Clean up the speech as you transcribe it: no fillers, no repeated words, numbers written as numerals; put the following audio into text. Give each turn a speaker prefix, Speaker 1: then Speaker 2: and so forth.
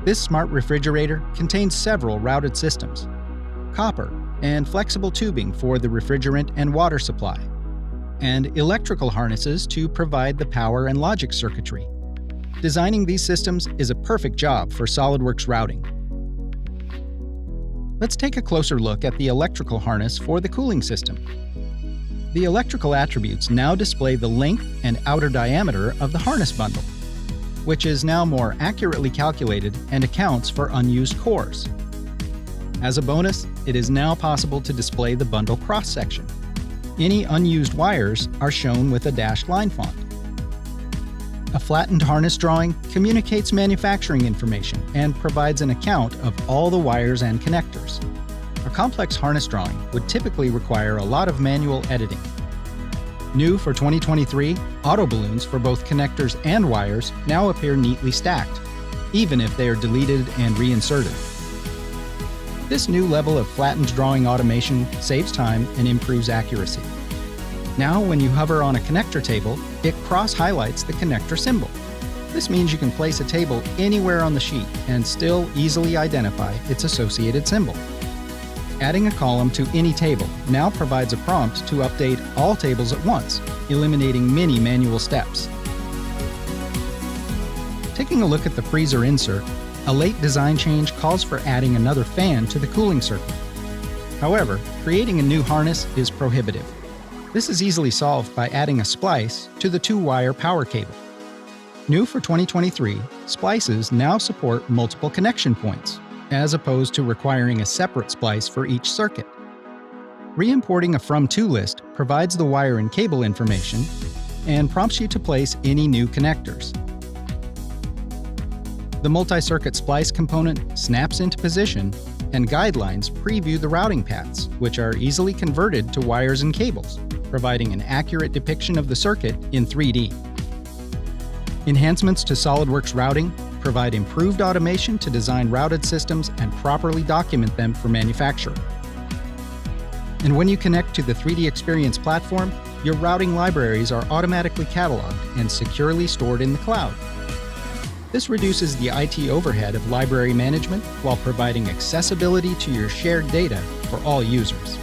Speaker 1: This smart refrigerator contains several routed systems, copper and flexible tubing for the refrigerant and water supply, and electrical harnesses to provide the power and logic circuitry. Designing these systems is a perfect job for SOLIDWORKS routing. Let's take a closer look at the electrical harness for the cooling system. The electrical attributes now display the length and outer diameter of the harness bundle, which is now more accurately calculated and accounts for unused cores. As a bonus, it is now possible to display the bundle cross-section. Any unused wires are shown with a dashed line font. A flattened harness drawing communicates manufacturing information and provides an account of all the wires and connectors. A complex harness drawing would typically require a lot of manual editing. New for 2023, auto balloons for both connectors and wires now appear neatly stacked, even if they are deleted and reinserted. This new level of flattened drawing automation saves time and improves accuracy. Now, when you hover on a connector table, it cross-highlights the connector symbol. This means you can place a table anywhere on the sheet and still easily identify its associated symbol. Adding a column to any table now provides a prompt to update all tables at once, eliminating many manual steps. Taking a look at the freezer insert, a late design change calls for adding another fan to the cooling circuit. However, creating a new harness is prohibitive. This is easily solved by adding a splice to the 2-wire power cable. New for 2023, splices now support multiple connection points, as opposed to requiring a separate splice for each circuit. Re-importing a from-to list provides the wire and cable information and prompts you to place any new connectors. The multi-circuit splice component snaps into position, and guidelines preview the routing paths, which are easily converted to wires and cables, providing an accurate depiction of the circuit in 3D. Enhancements to SOLIDWORKS routing provide improved automation to design routed systems and properly document them for manufacture. And when you connect to the 3D Experience platform, your routing libraries are automatically cataloged and securely stored in the cloud. This reduces the IT overhead of library management while providing accessibility to your shared data for all users.